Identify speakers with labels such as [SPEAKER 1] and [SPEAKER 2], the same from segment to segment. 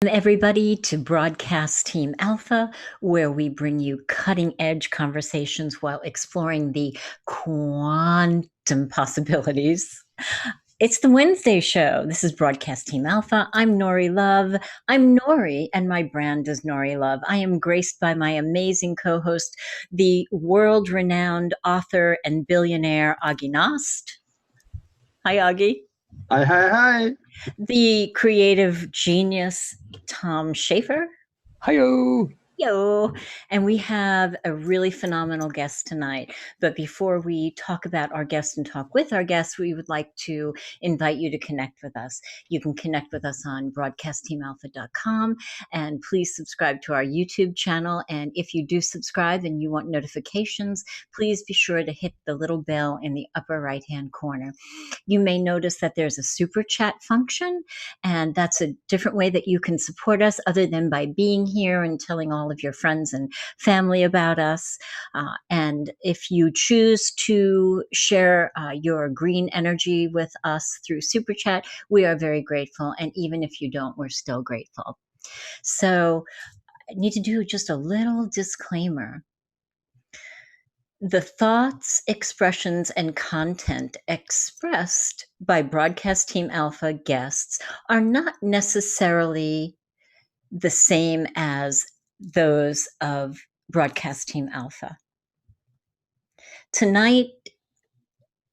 [SPEAKER 1] Everybody to Broadcast Team Alpha, where we bring you cutting edge conversations while exploring the quantum possibilities. It's the Wednesday show. This is Broadcast Team Alpha. I'm Nori Love. I'm Nori, and my brand is Nori Love. I am graced by my amazing co-host, the world-renowned author and billionaire Augie Nost. Hi, Augie.
[SPEAKER 2] Hi, hi, hi.
[SPEAKER 1] The creative genius, Tom Schaefer.
[SPEAKER 3] Hi-yo.
[SPEAKER 1] Yo, and we have a really phenomenal guest tonight. But before we talk about our guest and talk with our guest, we would like to invite you to connect with us. You can connect with us on broadcastteamalpha.com, and please subscribe to our YouTube channel. And if you do subscribe and you want notifications, please be sure to hit the little bell in the upper right-hand corner. You may notice that there's a super chat function, and that's a different way that you can support us other than by being here and telling all of your friends and family about us. And if you choose to share your green energy with us through Super Chat, we are very grateful. And even if you don't, we're still grateful. So I need to do just a little disclaimer. The thoughts, expressions, and content expressed by Broadcast Team Alpha guests are not necessarily the same as those of Broadcast Team Alpha. Tonight,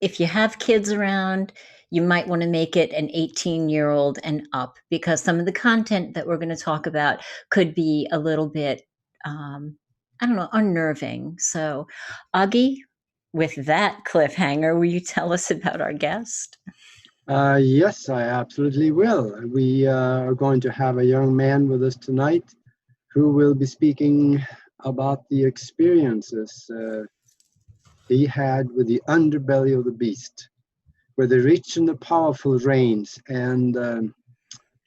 [SPEAKER 1] if you have kids around, you might want to make it an 18-year-old and up, because some of the content that we're going to talk about could be a little bit, unnerving. So, Augie, with that cliffhanger, will you tell us about our guest?
[SPEAKER 2] Yes, I absolutely will. We are going to have a young man with us tonight who will be speaking about the experiences he had with the underbelly of the beast, where the rich and the powerful reigns, and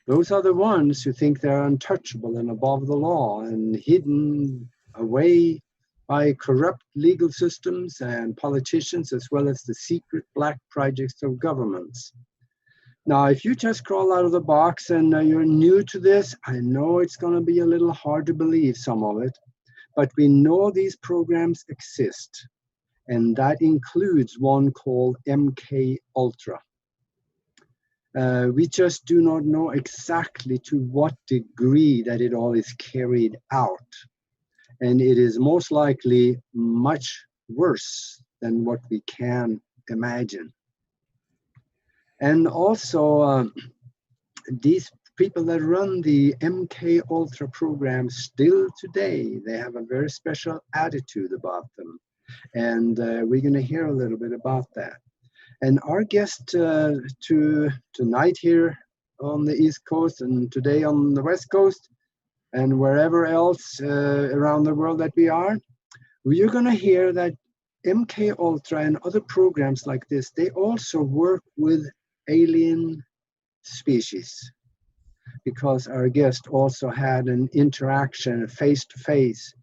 [SPEAKER 2] those are the ones who think they're untouchable and above the law and hidden away by corrupt legal systems and politicians, as well as the secret black projects of governments. Now, if you just crawl out of the box and you're new to this, I know it's going to be a little hard to believe some of it, but we know these programs exist, and that includes one called MKUltra. We just do not know exactly to what degree that it all is carried out, and it is most likely much worse than what we can imagine. And also, these people that run the MKUltra program still today, they have a very special attitude about them. And we're going to hear a little bit about that. And our guest tonight here on the East Coast and today on the West Coast and wherever else around the world that we are, we're going to hear that MKUltra and other programs like this, they also work with alien species, because our guest also had an interaction face-to-face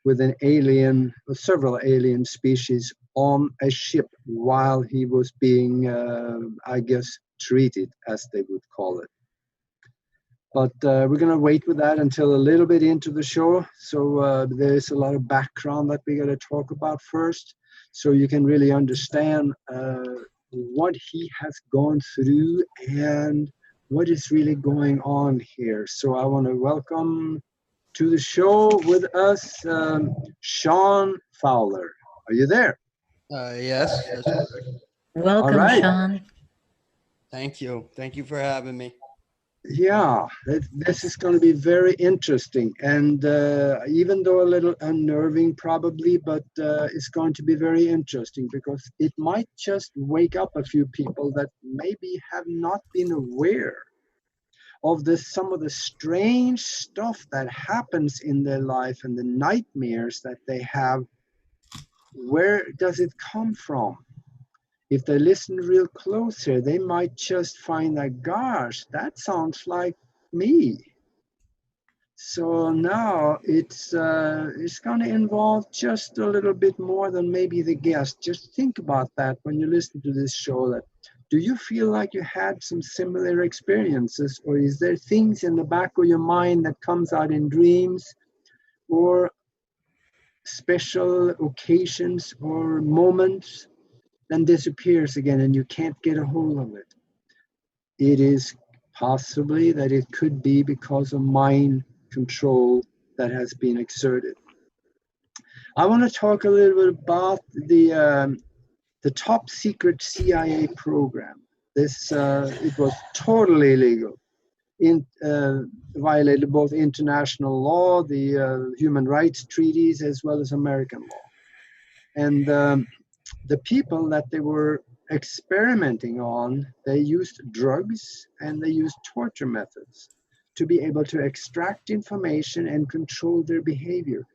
[SPEAKER 2] with an alien, several alien species on a ship while he was being, treated, as they would call it. But we're going to wait with that until a little bit into the show. So there's a lot of background that we're going to talk about first, so you can really understand what he has gone through and what is really going on here. So I want to welcome to the show with us Sean Fowler. Are you there?
[SPEAKER 3] Yes.
[SPEAKER 1] Welcome,
[SPEAKER 2] right.
[SPEAKER 1] Sean.
[SPEAKER 3] Thank you. Thank you for having me.
[SPEAKER 2] Yeah, this is going to be very interesting, and even though a little unnerving probably, but it's going to be very interesting, because it might just wake up a few people that maybe have not been aware of some of the strange stuff that happens in their life and the nightmares that they have. Where does it come from? If they listen real close here, they might just find that, gosh, that sounds like me. So now it's going to involve just a little bit more than maybe the guest. Just think about that when you listen to this show, that Do you feel like you had some similar experiences, or is there things in the back of your mind that comes out in dreams or special occasions or moments, then disappears again and you can't get a hold of it? It is possibly that it could be because of mind control that has been exerted. I want to talk a little bit about the top secret CIA program. This it was totally illegal. Violated both international law, the human rights treaties, as well as American law. And the people that they were experimenting on, they used drugs and they used torture methods to be able to extract information and control their behavior.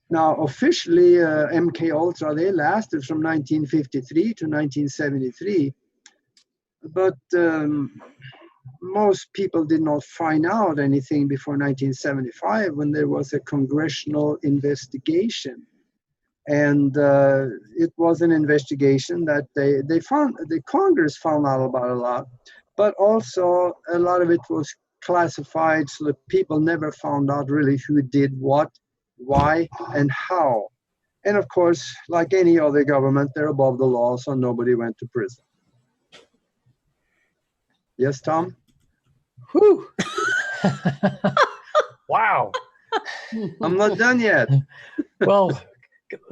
[SPEAKER 2] Now, officially, MKUltra, they lasted from 1953 to 1973, but most people did not find out anything before 1975 when there was a congressional investigation. And it was an investigation that they found, the Congress found out about a lot, but also a lot of it was classified, so that people never found out really who did what, why, and how. And of course, like any other government, they're above the law, so nobody went to prison. Yes, Tom?
[SPEAKER 4] Whew. Wow.
[SPEAKER 2] I'm not done yet.
[SPEAKER 4] Well,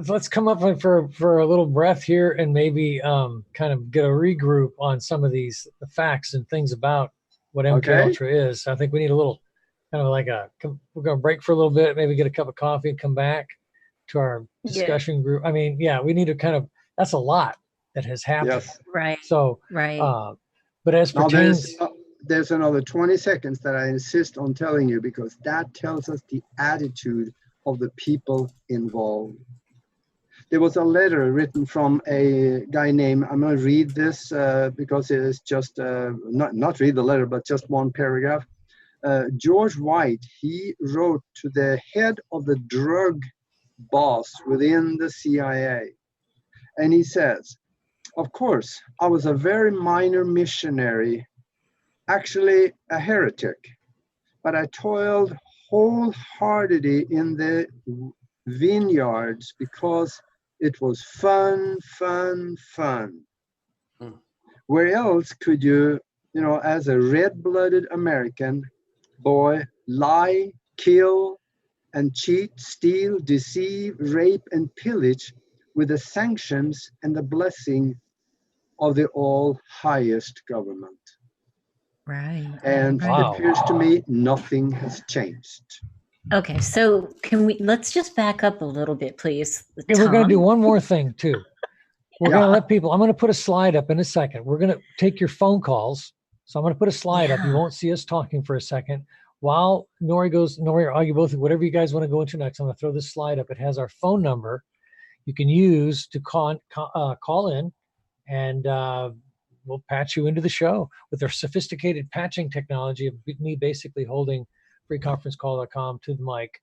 [SPEAKER 4] let's come up for a little breath here and maybe kind of get a regroup on some of the facts and things about what MKUltra is. I think we need a little kind of like we're going to break for a little bit, maybe get a cup of coffee and come back to our discussion group. I mean, yeah, we need to kind of, that's a lot that has happened.
[SPEAKER 2] Yes.
[SPEAKER 1] Right.
[SPEAKER 4] So,
[SPEAKER 1] right.
[SPEAKER 4] But as pertains,
[SPEAKER 2] there's another 20 seconds that I insist on telling you, because that tells us the attitude of the people involved. There was a letter written from a guy named, I'm going to read this because it is just, not read the letter, but just one paragraph. George White, he wrote to the head of the drug boss within the CIA. And he says, of course, I was a very minor missionary, actually a heretic, but I toiled wholeheartedly in the vineyards because it was fun. Where else could you, as a red-blooded American boy, lie, kill, and cheat, steal, deceive, rape, and pillage with the sanctions and the blessing of the all-highest government?
[SPEAKER 1] Right.
[SPEAKER 2] And it appears to me nothing has changed.
[SPEAKER 1] Okay, so let's just back up a little bit, please.
[SPEAKER 4] Okay, we're going to do one more thing too. We're going to let people, I'm going to put a slide up in a second. We're going to take your phone calls. So I'm going to put a slide up. You won't see us talking for a second. While Nori or Augie, both, whatever you guys want to go into next, I'm going to throw this slide up. It has our phone number you can use to call in, and we'll patch you into the show with our sophisticated patching technology of me basically holding freeconferencecall.com to the mic,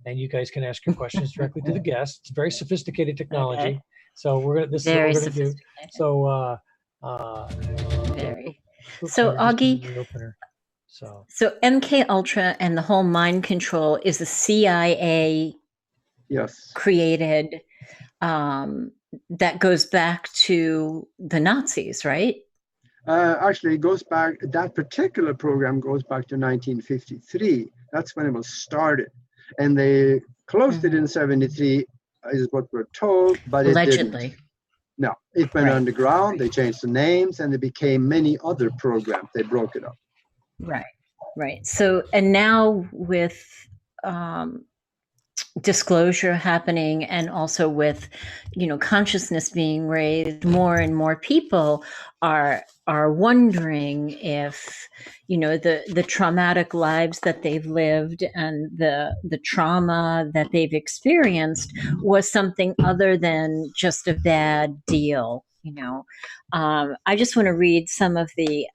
[SPEAKER 4] and you guys can ask your questions directly to the guest. It's very sophisticated technology. Okay. So this is what we're going to do. So
[SPEAKER 1] very. So Augie, so MKUltra and the whole mind control is a CIA created that goes back to the Nazis, right?
[SPEAKER 2] Actually, it goes back, that particular program goes back to 1953. That's when it was started. And they closed it in 73, is what we're told, but
[SPEAKER 1] allegedly.
[SPEAKER 2] It didn't. No, it went underground, they changed the names, and it became many other programs. They broke it up.
[SPEAKER 1] Right. So, and now with disclosure happening, and also with consciousness being raised, more and more people are wondering if the traumatic lives that they've lived and the trauma that they've experienced was something other than just a bad deal. I just want to read some of the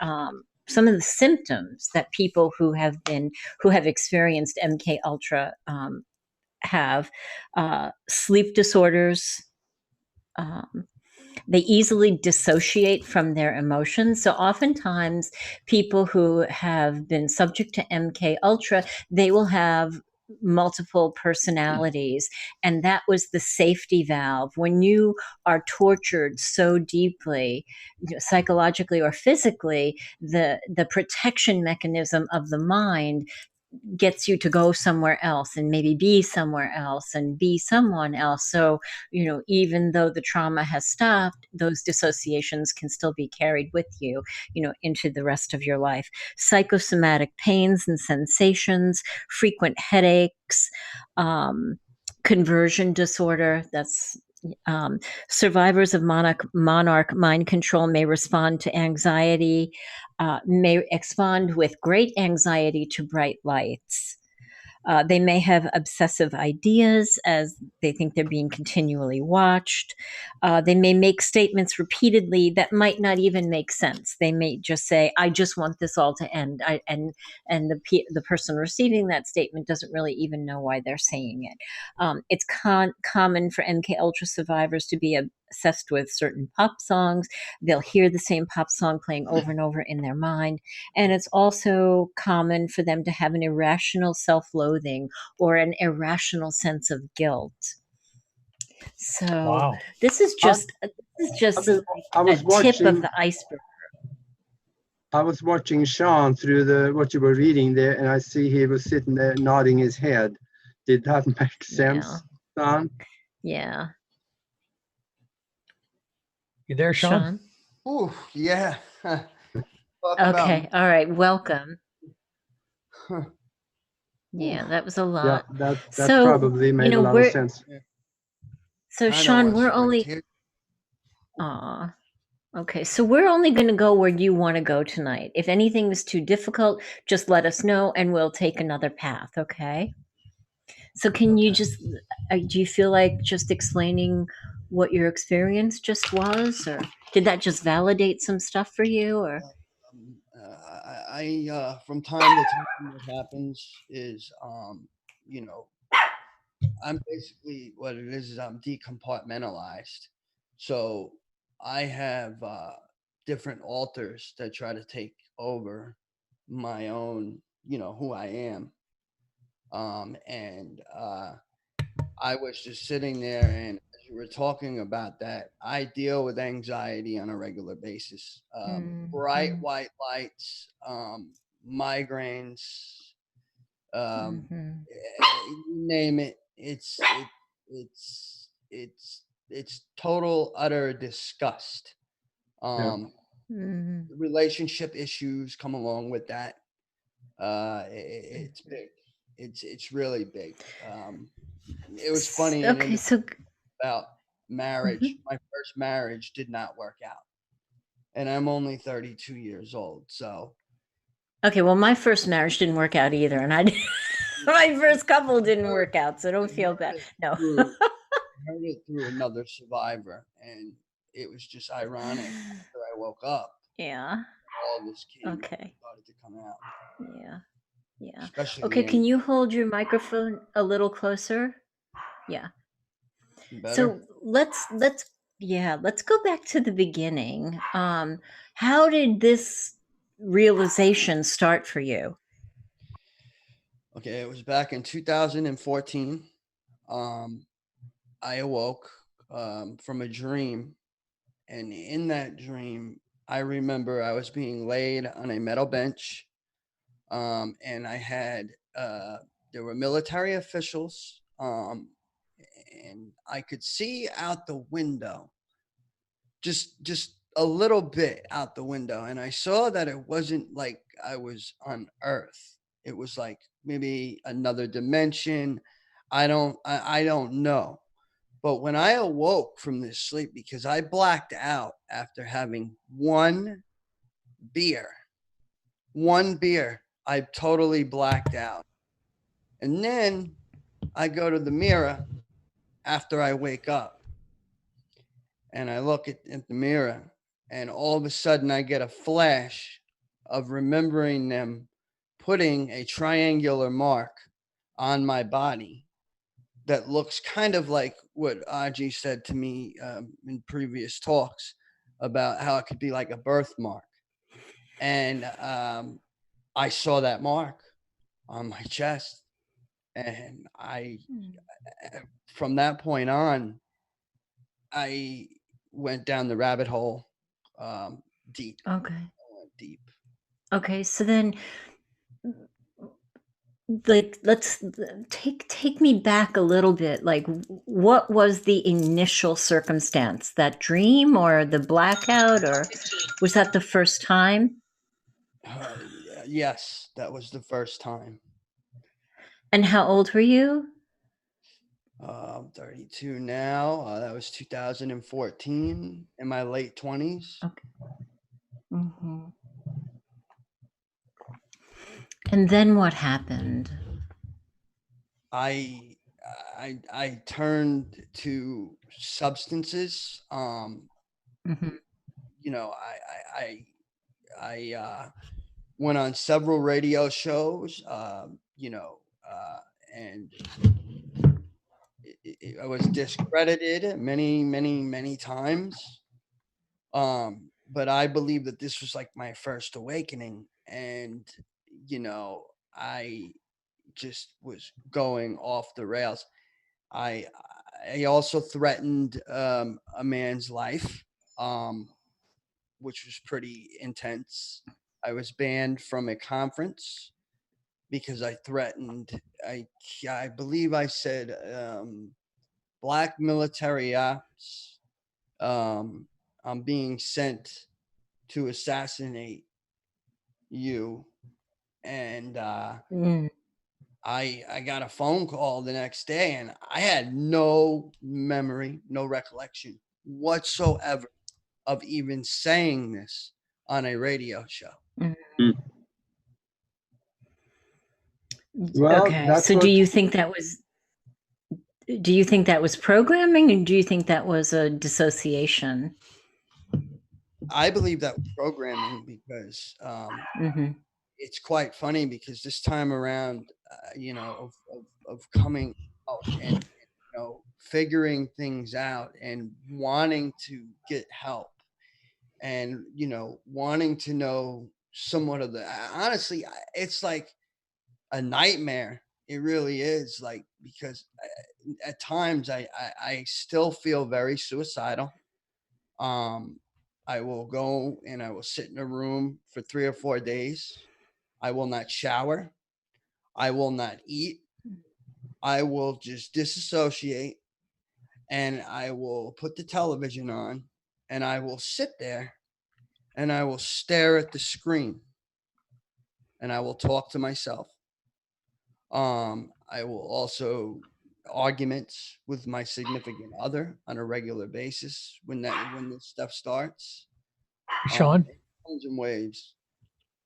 [SPEAKER 1] symptoms that people who have experienced MKUltra have: sleep disorders, they easily dissociate from their emotions. So oftentimes people who have been subject to MKUltra, they will have multiple personalities, and that was the safety valve. When you are tortured so deeply, psychologically or physically, the protection mechanism of the mind gets you to go somewhere else and maybe be somewhere else and be someone else. So, even though the trauma has stopped, those dissociations can still be carried with you, into the rest of your life. Psychosomatic pains and sensations, frequent headaches, conversion disorder. That's survivors of monarch mind control may respond to anxiety, may respond with great anxiety to bright lights. They may have obsessive ideas as they think they're being continually watched. They may make statements repeatedly that might not even make sense. They may just say, "I just want this all to end," and the person receiving that statement doesn't really even know why they're saying it. It's common for MKUltra survivors to be obsessed with certain pop songs. They'll hear the same pop song playing over and over in their mind. And it's also common for them to have an irrational self-loathing or an irrational sense of guilt. So
[SPEAKER 4] Wow.
[SPEAKER 1] this is just
[SPEAKER 2] I
[SPEAKER 1] a
[SPEAKER 2] was
[SPEAKER 1] tip
[SPEAKER 2] watching.
[SPEAKER 1] of the iceberg.
[SPEAKER 2] I was watching Sean through what you were reading there, and I see he was sitting there nodding his head. Did that make sense, Sean?
[SPEAKER 1] Yeah.
[SPEAKER 4] You there, Sean?
[SPEAKER 3] Ooh, yeah. Talk
[SPEAKER 1] Okay.
[SPEAKER 3] about-
[SPEAKER 1] All right. Welcome.
[SPEAKER 3] Huh.
[SPEAKER 1] Yeah, that was a lot.
[SPEAKER 2] Yeah, that
[SPEAKER 1] So,
[SPEAKER 2] probably made a lot of sense.
[SPEAKER 1] So
[SPEAKER 3] I know
[SPEAKER 1] Sean,
[SPEAKER 3] what's
[SPEAKER 1] we're
[SPEAKER 3] right
[SPEAKER 1] only.
[SPEAKER 3] here.
[SPEAKER 1] Aw. Okay, so we're only going to go where you want to go tonight. If anything is too difficult, just let us know and we'll take another path, okay? So can you
[SPEAKER 3] Okay.
[SPEAKER 1] just, do you feel like just explaining what your experience just was, or did that just validate some stuff for you, or?
[SPEAKER 3] I from time to time, what happens is, I'm basically what it is I'm decompartmentalized. So I have different alters that try to take over my own, who I am. And I was just sitting there, and as you were talking about that, I deal with anxiety on a regular basis. Bright white lights, migraines,
[SPEAKER 1] Mhm.
[SPEAKER 3] you name it. It's total utter disgust. Relationship issues come along with that. It's big. It's really big. It was funny
[SPEAKER 1] Okay, so.
[SPEAKER 3] about marriage. My first marriage did not work out, and I'm only 32 years old. So,
[SPEAKER 1] Okay, well, my first marriage didn't work out either, and my first couple didn't work out, so don't feel bad. No.
[SPEAKER 3] I heard it through another survivor, and it was just ironic. After I woke up,
[SPEAKER 1] Yeah.
[SPEAKER 3] all this started to come out.
[SPEAKER 1] Yeah. Yeah.
[SPEAKER 3] Especially
[SPEAKER 1] Okay, can you hold your microphone a little closer? Yeah.
[SPEAKER 3] better.
[SPEAKER 1] So let's go back to the beginning. How did this realization start for you?
[SPEAKER 3] Okay, it was back in 2014. I awoke from a dream, and in that dream, I remember I was being laid on a metal bench, and I had there were military officials, and I could see out the window, just a little bit out the window, and I saw that it wasn't like I was on Earth. It was like maybe another dimension. I don't know. But when I awoke from this sleep, because I blacked out after having one beer, I totally blacked out. And then I go to the mirror after I wake up, and I look at the mirror, and all of a sudden I get a flash of remembering them putting a triangular mark on my body that looks kind of like what Aji said to me in previous talks about how it could be like a birthmark. And I saw that mark on my chest, and from that point on, I went down the rabbit hole deep.
[SPEAKER 1] Okay.
[SPEAKER 3] Deep.
[SPEAKER 1] Okay. So then, like, let's take me back a little bit. Like, what was the initial circumstance? That dream or the blackout, or was that the first time?
[SPEAKER 3] Yes, that was the first time.
[SPEAKER 1] And how old were you?
[SPEAKER 3] I'm 32 now. That was 2014, in my late 20s.
[SPEAKER 1] Okay. Mm-hmm. And then what happened?
[SPEAKER 3] I turned to substances.
[SPEAKER 1] Mm-hmm.
[SPEAKER 3] You know, I went on several radio shows. You know, and I was discredited many times. But I believe that this was like my first awakening, and you know, I just was going off the rails. I also threatened a man's life, which was pretty intense. I was banned from a conference because I threatened. I believe I said black military ops. I'm being sent to assassinate you, and I got a phone call the next day, and I had no memory, no recollection whatsoever of even saying this on a radio show.
[SPEAKER 1] Mm-hmm.
[SPEAKER 2] Well,
[SPEAKER 1] Okay.
[SPEAKER 2] that's
[SPEAKER 1] So
[SPEAKER 2] what,
[SPEAKER 1] do you think that was programming, or do you think that was a dissociation?
[SPEAKER 3] I believe that was programming because
[SPEAKER 1] Mm-hmm.
[SPEAKER 3] it's quite funny because this time around, you know, of coming out and you know, figuring things out and wanting to get help and, you know, wanting to know somewhat of the, honestly, it's like a nightmare. It really is, like, because at times I still feel very suicidal. I will go and I will sit in a room for 3 or 4 days. I will not shower. I will not eat. I will just disassociate, and I will put the television on, and I will sit there and I will stare at the screen, and I will talk to myself. I will also arguments with my significant other on a regular basis when this stuff starts.
[SPEAKER 4] Sean,
[SPEAKER 3] Tons and waves.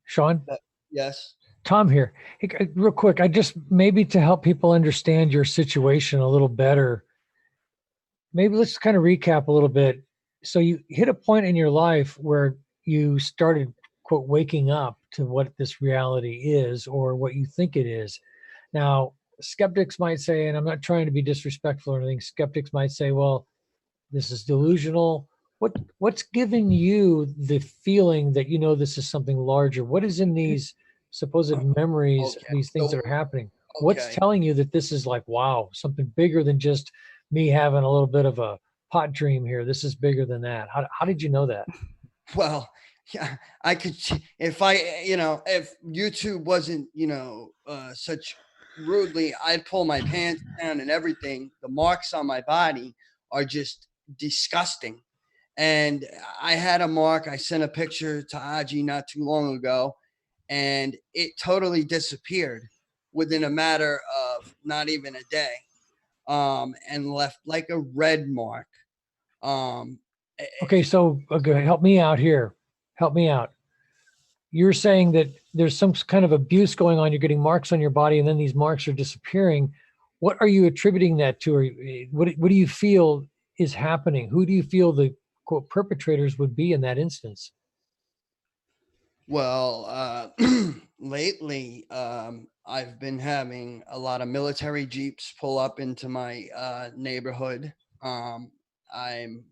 [SPEAKER 4] Sean,
[SPEAKER 3] Yes.
[SPEAKER 4] Tom here. Hey, real quick, I just maybe to help people understand your situation a little better, maybe let's kind of recap a little bit. So you hit a point in your life where you started, quote, waking up to what this reality is or what you think it is. Now, skeptics might say, and I'm not trying to be disrespectful or anything, skeptics might say, well, this is delusional. What's giving you the feeling that you know this is something larger? What is in these supposed memories,
[SPEAKER 3] Okay.
[SPEAKER 4] these things
[SPEAKER 3] So,
[SPEAKER 4] that are happening? What's
[SPEAKER 3] okay.
[SPEAKER 4] telling you that this is like, wow, something bigger than just me having a little bit of a pot dream here? This is bigger than that. How did you know that?
[SPEAKER 3] Well, yeah, I could, if I, you know, if YouTube wasn't, you know, such rudely, I'd pull my pants down and everything. The marks on my body are just disgusting. And I had a mark. I sent a picture to Aji not too long ago, and it totally disappeared within a matter of not even a day, and left like a red mark.
[SPEAKER 4] Okay, so okay, help me out here. Help me out. You're saying that there's some kind of abuse going on. You're getting marks on your body, and then these marks are disappearing. What are you attributing that to? Or what do you feel is happening? Who do you feel the quote perpetrators would be in that instance?
[SPEAKER 3] Well, lately, I've been having a lot of military jeeps pull up into my neighborhood. I'm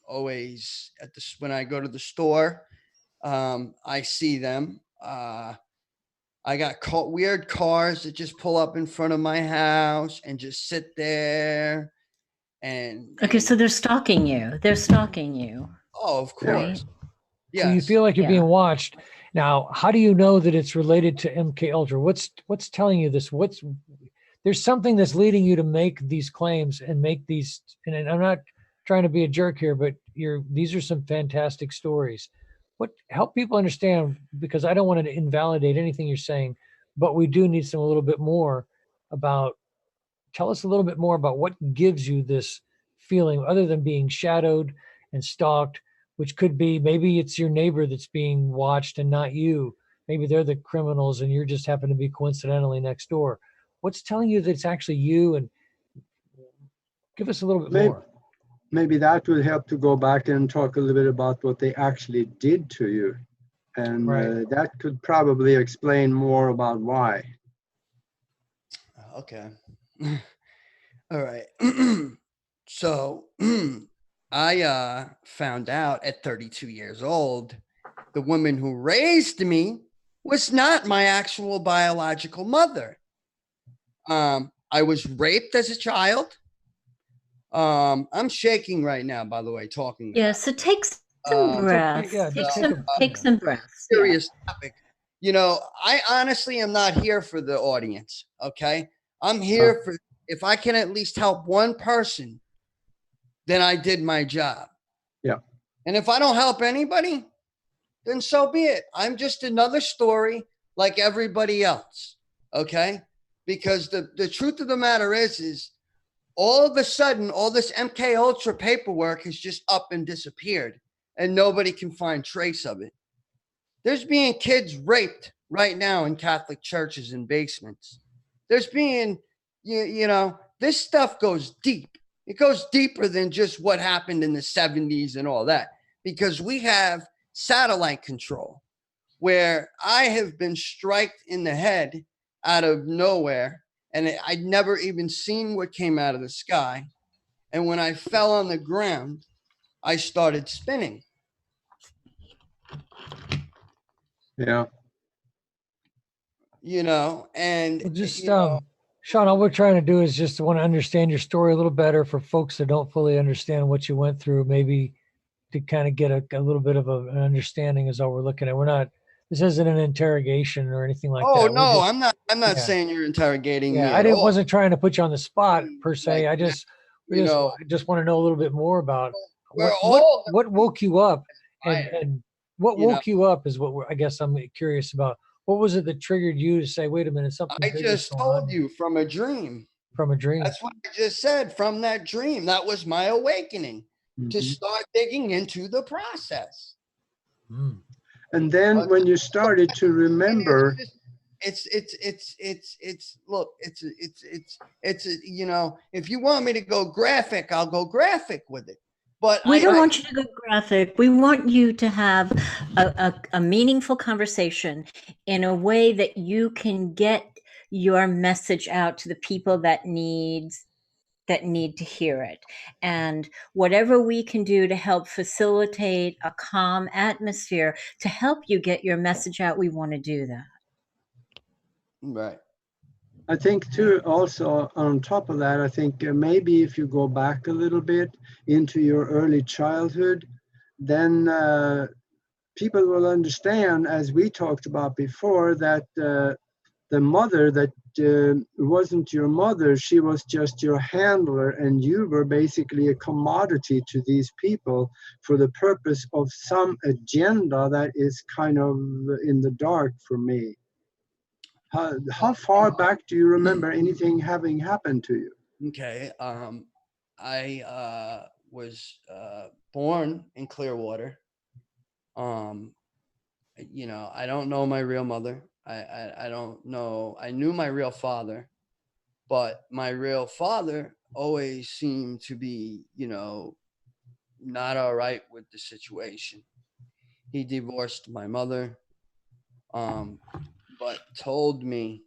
[SPEAKER 3] always at this when I go to the store. I see them. I got weird cars that just pull up in front of my house and just sit there.
[SPEAKER 1] Okay,
[SPEAKER 3] And
[SPEAKER 1] so they're stalking you. They're stalking you,
[SPEAKER 3] oh, of
[SPEAKER 2] Yeah.
[SPEAKER 3] course,
[SPEAKER 4] So you
[SPEAKER 3] yes.
[SPEAKER 4] feel like you're
[SPEAKER 1] Yeah.
[SPEAKER 4] being watched. Now, how do you know that it's related to MKUltra? What's telling you this? There's something that's leading you to make these claims and make these. And I'm not trying to be a jerk here, but these are some fantastic stories. Help people understand, because I don't want to invalidate anything you're saying, but we do need a little bit more about. Tell us a little bit more about what gives you this feeling, other than being shadowed and stalked, which could be maybe it's your neighbor that's being watched and not you. Maybe they're the criminals and you're just happen to be coincidentally next door. What's telling you that it's actually you? And give us a little bit
[SPEAKER 2] Maybe,
[SPEAKER 4] more.
[SPEAKER 2] maybe that will help to go back and talk a little bit about what they actually did to you. And
[SPEAKER 4] Right.
[SPEAKER 2] that could probably explain more about why.
[SPEAKER 3] Okay. All right. So I found out at 32 years old, the woman who raised me was not my actual biological mother. I was raped as a child. I'm shaking right now, by the way, talking
[SPEAKER 1] yeah.
[SPEAKER 3] about
[SPEAKER 1] So take some
[SPEAKER 4] It's okay.
[SPEAKER 1] breaths.
[SPEAKER 4] Yeah,
[SPEAKER 1] Take
[SPEAKER 4] just take
[SPEAKER 1] some.
[SPEAKER 4] a
[SPEAKER 1] Take some breaths. Yeah.
[SPEAKER 3] serious topic. You know, I honestly am not here for the audience. Okay. I'm here for, if I can at least help one person, then I did my job.
[SPEAKER 2] Yeah.
[SPEAKER 3] And if I don't help anybody, then so be it. I'm just another story like everybody else. Okay. Because the truth of the matter is all of a sudden, all this MKUltra paperwork has just up and disappeared and nobody can find trace of it. There's being kids raped right now in Catholic churches and basements. There's being, you know, this stuff goes deep. It goes deeper than just what happened in the 70s and all that, because we have satellite control where I have been striked in the head out of nowhere and I'd never even seen what came out of the sky. And when I fell on the ground, I started spinning.
[SPEAKER 2] Yeah.
[SPEAKER 3] You know, and
[SPEAKER 4] Well, just
[SPEAKER 3] you know,
[SPEAKER 4] Sean, all we're trying to do is just want to understand your story a little better for folks that don't fully understand what you went through. Maybe to kind of get a little bit of an understanding is all we're looking at. We're not. This isn't an interrogation or anything like
[SPEAKER 3] oh
[SPEAKER 4] that. We're
[SPEAKER 3] no,
[SPEAKER 4] just
[SPEAKER 3] I'm not
[SPEAKER 4] yeah.
[SPEAKER 3] saying you're interrogating
[SPEAKER 4] Yeah,
[SPEAKER 3] me
[SPEAKER 4] I
[SPEAKER 3] at
[SPEAKER 4] didn't
[SPEAKER 3] all.
[SPEAKER 4] wasn't trying to put you on the spot per se.
[SPEAKER 3] Like, you know,
[SPEAKER 4] I just want to know a little bit more about
[SPEAKER 3] we're all
[SPEAKER 4] what woke you up
[SPEAKER 3] fired.
[SPEAKER 4] and what
[SPEAKER 3] You know,
[SPEAKER 4] woke you up is what I guess I'm curious about. What was it that triggered you to say, wait a minute, something
[SPEAKER 3] I
[SPEAKER 4] big is
[SPEAKER 3] just
[SPEAKER 4] going on
[SPEAKER 3] told
[SPEAKER 4] here
[SPEAKER 3] you from a dream.
[SPEAKER 4] from a dream?
[SPEAKER 3] That's what I just said, from that dream. That was my awakening to
[SPEAKER 2] Mhm.
[SPEAKER 3] start digging into the process.
[SPEAKER 4] Mm.
[SPEAKER 2] And then when you started to remember,
[SPEAKER 3] It's look, it's you know, if you want me to go graphic, I'll go graphic with it. But
[SPEAKER 1] We don't want you to go graphic. We want you to have a meaningful conversation in a way that you can get your message out to the people that need to hear it. And whatever we can do to help facilitate a calm atmosphere to help you get your message out, we want to do that.
[SPEAKER 3] right.
[SPEAKER 2] I think too, also on top of that, I think maybe if you go back a little bit into your early childhood, then people will understand, as we talked about before, that the mother that wasn't your mother, she was just your handler, and you were basically a commodity to these people for the purpose of some agenda that is kind of in the dark for me. How far back do you remember anything having happened to you?
[SPEAKER 3] Okay. I was born in Clearwater. You know, I don't know my real mother. I don't know. I knew my real father, but my real father always seemed to be, you know, not all right with the situation. He divorced my mother. but told me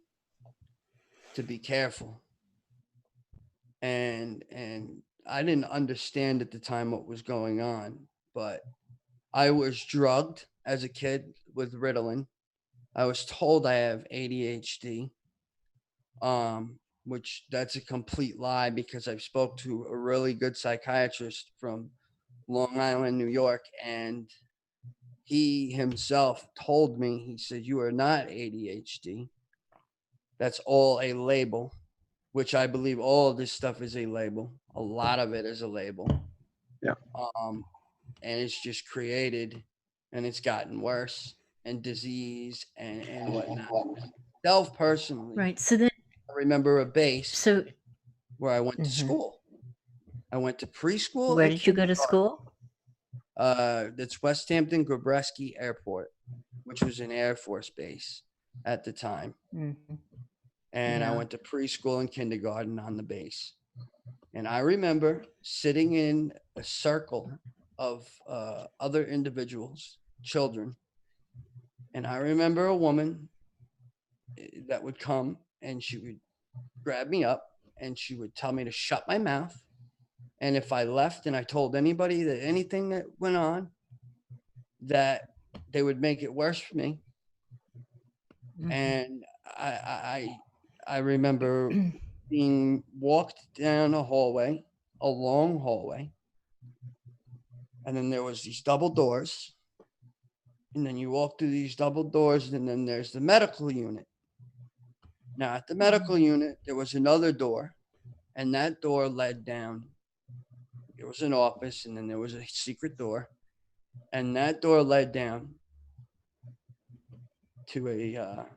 [SPEAKER 3] to be careful. And I didn't understand at the time what was going on, but I was drugged as a kid with Ritalin. I was told I have ADHD, which that's a complete lie because I've spoke to a really good psychiatrist from Long Island, New York, and he himself told me, he said, you are not ADHD. That's all a label, which I believe all of this stuff is a label. A lot of it is a label.
[SPEAKER 2] Yeah.
[SPEAKER 3] And it's just created, and it's gotten worse, and disease and whatnot. Self personally,
[SPEAKER 1] Right. So then,
[SPEAKER 3] I remember a base
[SPEAKER 1] so
[SPEAKER 3] where I went to school. I went to preschool.
[SPEAKER 1] where
[SPEAKER 3] and
[SPEAKER 1] did you go to school?
[SPEAKER 3] That's West Hampton Gabreski Airport, which was an Air Force base at the time.
[SPEAKER 1] Mm-hmm.
[SPEAKER 3] And I went to preschool and kindergarten on the base. And I remember sitting in a circle of other individuals, children. And I remember a woman that would come and she would grab me up and she would tell me to shut my mouth. And if I left and I told anybody that anything that went on, that they would make it worse for me.
[SPEAKER 1] Mm-hmm.
[SPEAKER 3] And I remember being walked down a hallway, a long hallway, and then there was these double doors, and then you walk through these double doors, and then there's the medical unit. Now at the medical unit, there was another door, and that door led down. There was an office, and then there was a secret door, and that door led down to a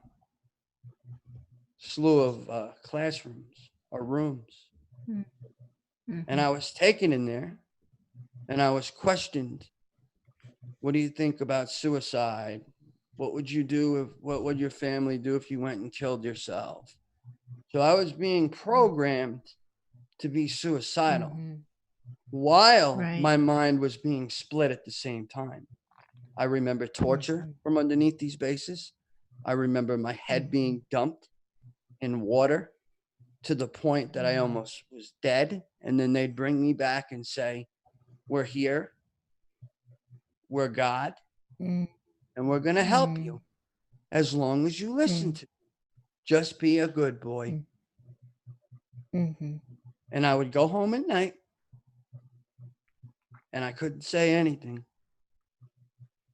[SPEAKER 3] slew of classrooms or rooms.
[SPEAKER 1] Mm-hmm.
[SPEAKER 3] And I was taken in there and I was questioned. What do you think about suicide? What would you do what would your family do if you went and killed yourself? So I was being programmed to be suicidal while my mind was being split at the same time. I remember torture from underneath these bases. I remember my head being dumped in water to the point that I almost was dead. And then they'd bring me back and say, we're here. We're God. And we're going to help you as long as you listen to me. Just be a good boy. And I would go home at night and I couldn't say anything.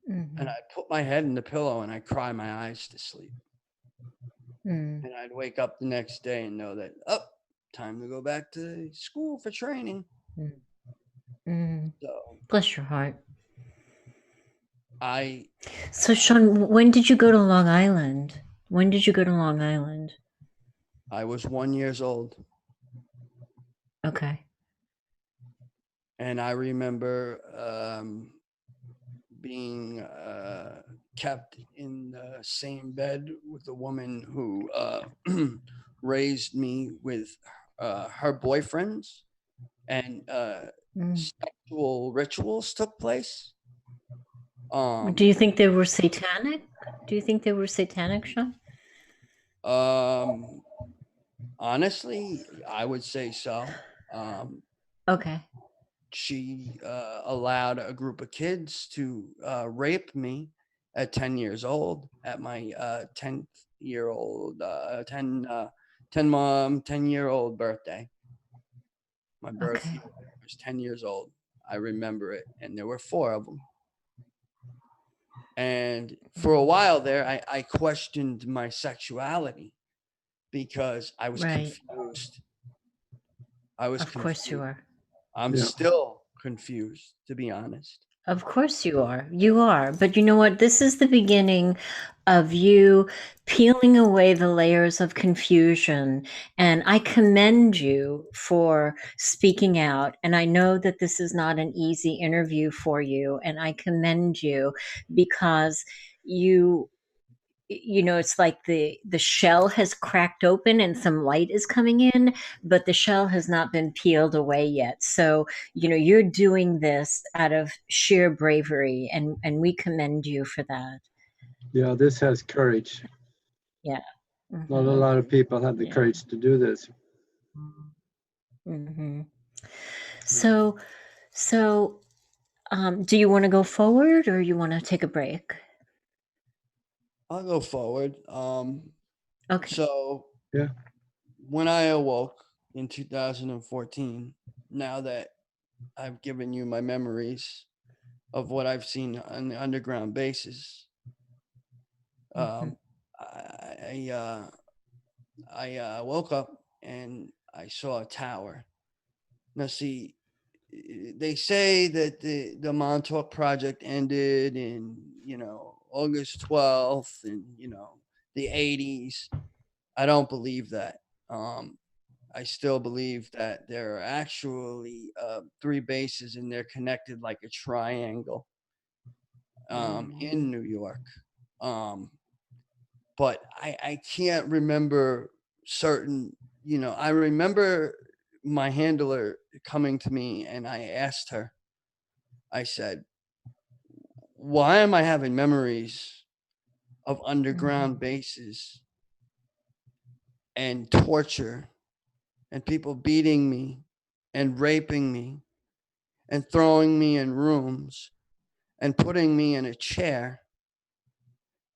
[SPEAKER 3] And I'd put my head in the pillow and I'd cry my eyes to sleep. And I'd wake up the next day and know that, time to go back to school for training. So,
[SPEAKER 1] bless your heart.
[SPEAKER 3] So
[SPEAKER 1] Sean, when did you go to Long Island? When did you go to Long Island?
[SPEAKER 3] I was 1 year old.
[SPEAKER 1] Okay.
[SPEAKER 3] And I remember being kept in the same bed with a woman who raised me with her boyfriends, and sexual rituals took place.
[SPEAKER 1] Do you think they were satanic? Do you think they were satanic, Sean?
[SPEAKER 3] Honestly, I would say so.
[SPEAKER 1] Okay.
[SPEAKER 3] She allowed a group of kids to rape me at 10 years old at my 10-year-old birthday. My birthday was 10 years old. I remember it, and there were 4 of them. And for a while there, I questioned my sexuality because I was confused.
[SPEAKER 1] Of course you are.
[SPEAKER 3] I'm still confused, to be honest.
[SPEAKER 1] Of course you are. You are. But you know what? This is the beginning of you peeling away the layers of confusion. And I commend you for speaking out. And I know that this is not an easy interview for you. And I commend you because you know, it's like the shell has cracked open and some light is coming in, but the shell has not been peeled away yet. So, you know, you're doing this out of sheer bravery, and we commend you for that.
[SPEAKER 2] Yeah, this has courage.
[SPEAKER 1] Yeah.
[SPEAKER 2] Not a lot of people have the courage to do this.
[SPEAKER 1] So, do you want to go forward or you want to take a break?
[SPEAKER 3] I'll go forward.
[SPEAKER 1] Okay.
[SPEAKER 3] So
[SPEAKER 2] Yeah.
[SPEAKER 3] when I awoke in 2014, now that I've given you my memories of what I've seen on the underground bases, I woke up and I saw a tower. Now, see, they say that the Montauk project ended in, August 12th and, the 80s. I don't believe that. I still believe that there are actually 3 bases and they're connected like a triangle in New York. But I can't remember certain, I remember my handler coming to me and I asked her, I said, why am I having memories of underground bases and torture and people beating me and raping me and throwing me in rooms and putting me in a chair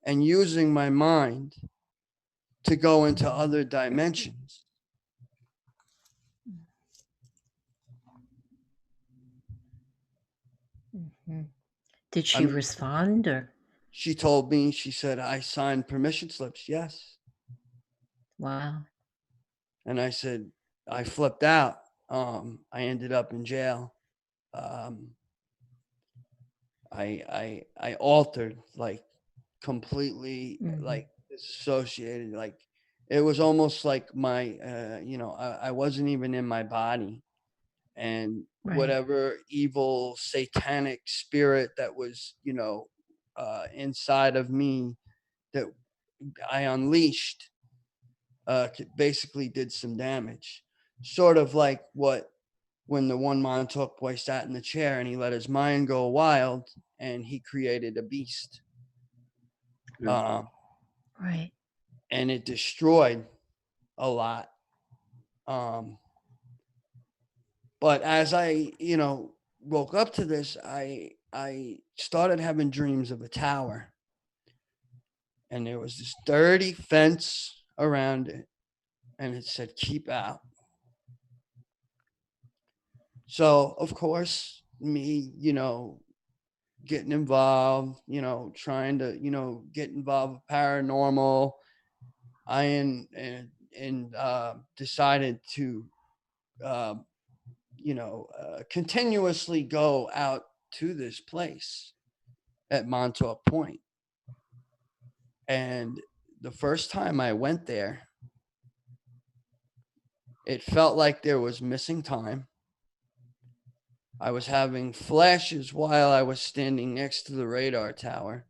[SPEAKER 3] and using my mind to go into other dimensions?
[SPEAKER 1] Did
[SPEAKER 3] I
[SPEAKER 1] she
[SPEAKER 3] mean,
[SPEAKER 1] respond or?
[SPEAKER 3] she told me, she said, I signed permission slips. Yes.
[SPEAKER 1] Wow.
[SPEAKER 3] And I said, I flipped out. I ended up in jail. I altered, like completely, like disassociated. Like it was almost like my, I wasn't even in my body, and whatever evil satanic spirit that was, inside of me that I unleashed, basically did some damage. Sort of like when the one Montauk boy sat in the chair and he let his mind go wild and he created a beast.
[SPEAKER 1] Right.
[SPEAKER 3] And it destroyed a lot. But as I, woke up to this, I started having dreams of a tower. And there was this dirty fence around it. And it said, keep out. So, of course, me, getting involved, trying to, get involved with paranormal, I decided to, continuously go out to this place at Montauk Point. And the first time I went there, it felt like there was missing time. I was having flashes while I was standing next to the radar tower.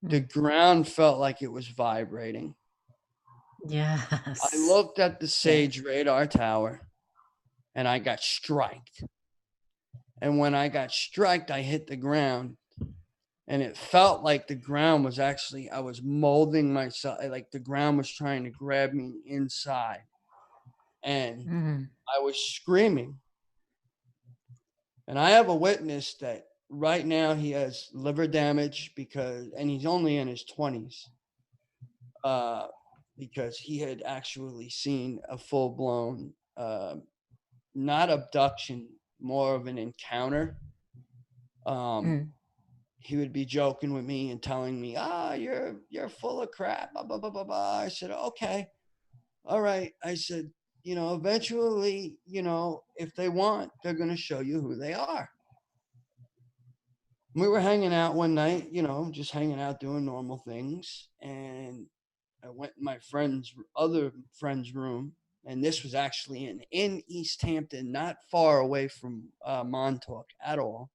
[SPEAKER 3] The ground felt like it was vibrating.
[SPEAKER 1] Yes.
[SPEAKER 3] I looked at the Sage radar tower and I got striked. And when I got striked, I hit the ground. And it felt like the ground was actually, I was molding myself, like the ground was trying to grab me inside. And I was screaming. And I have a witness that right now he has liver damage and he's only in his 20s, because he had actually seen a full-blown, not abduction, more of an encounter. He would be joking with me and telling me, you're full of crap, blah, blah, blah, blah, blah. I said, okay, all right. I said, eventually, if they want, they're going to show you who they are. We were hanging out one night, just hanging out, doing normal things. And I went in my other friend's room. And this was actually in East Hampton, not far away from Montauk at all.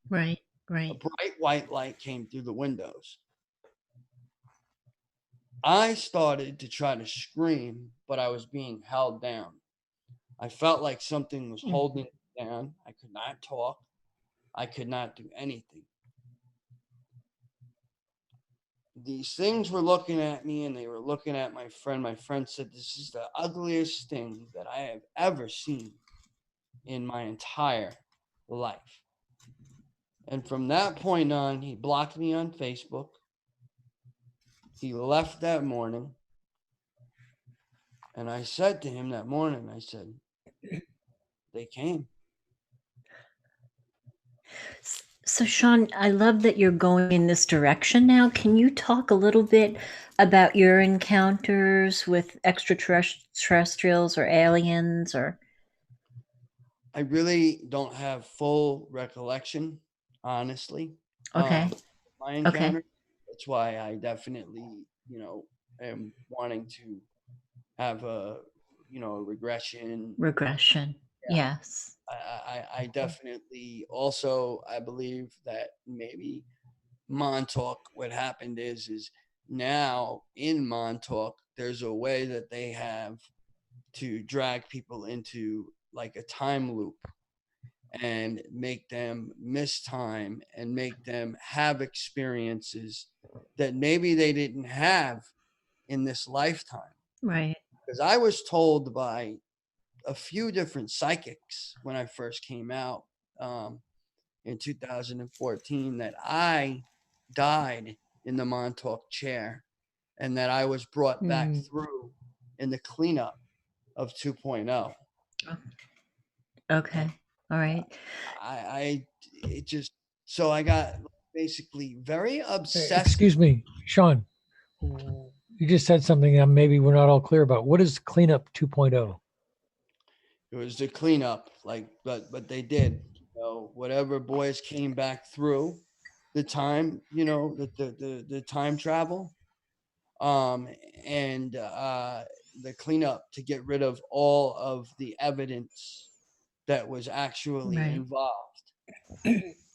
[SPEAKER 1] Right.
[SPEAKER 3] A bright white light came through the windows. I started to try to scream, but I was being held down. I felt like something was holding me down. I could not talk. I could not do anything. these things were looking at me, and they were looking at my friend. My friend said, "This is the ugliest thing that I have ever seen in my entire life." And from that point on, he blocked me on Facebook. He left that morning. And I said to him that morning, I said, they came.
[SPEAKER 1] So, Sean, I love that you're going in this direction now. Can you talk a little bit about your encounters with extraterrestrials or aliens or?
[SPEAKER 3] I really don't have full recollection, honestly.
[SPEAKER 1] Okay.
[SPEAKER 3] My encounter.
[SPEAKER 1] Okay.
[SPEAKER 3] That's why I definitely, am wanting to have a, regression.
[SPEAKER 1] Regression.
[SPEAKER 3] Yeah.
[SPEAKER 1] Yes.
[SPEAKER 3] I definitely also, I believe that maybe Montauk, what happened is now in Montauk, there's a way that they have to drag people into like a time loop and make them miss time and make them have experiences that maybe they didn't have in this lifetime.
[SPEAKER 1] Right.
[SPEAKER 3] Because I was told by a few different psychics when I first came out in 2014 that I died in the Montauk chair and that I was brought back through in the cleanup of 2.0.
[SPEAKER 1] Okay. All right.
[SPEAKER 3] So I got basically very obsessed.
[SPEAKER 4] Excuse me, Sean. You just said something that maybe we're not all clear about. What is cleanup 2.0?
[SPEAKER 3] It was the cleanup, but they did, whatever boys came back through the time, the time travel, and the cleanup to get rid of all of the evidence that was actually involved.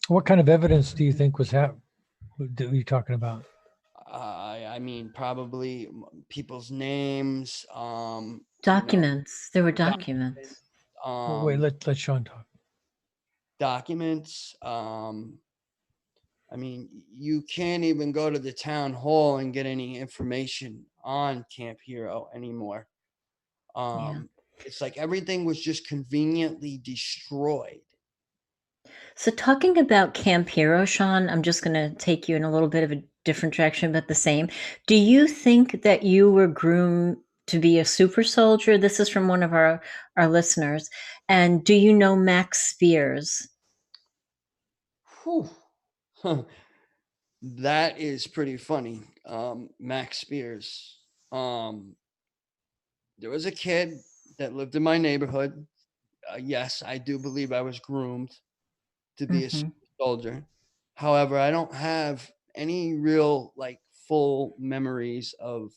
[SPEAKER 4] What kind of evidence do you think was you talking about?
[SPEAKER 3] I mean, probably people's names.
[SPEAKER 1] Documents. There were documents.
[SPEAKER 4] Wait, let Sean talk.
[SPEAKER 3] Documents. I mean, you can't even go to the town hall and get any information on Camp Hero anymore. It's like everything was just conveniently destroyed.
[SPEAKER 1] So talking about Camp Hero, Sean, I'm just going to take you in a little bit of a different direction, but the same. Do you think that you were groomed to be a super soldier? This is from one of our listeners. And do you know Max Spears?
[SPEAKER 3] Whew. That is pretty funny. Max Spears. There was a kid that lived in my neighborhood. Yes, I do believe I was groomed to be a super soldier. However, I don't have any real full memories of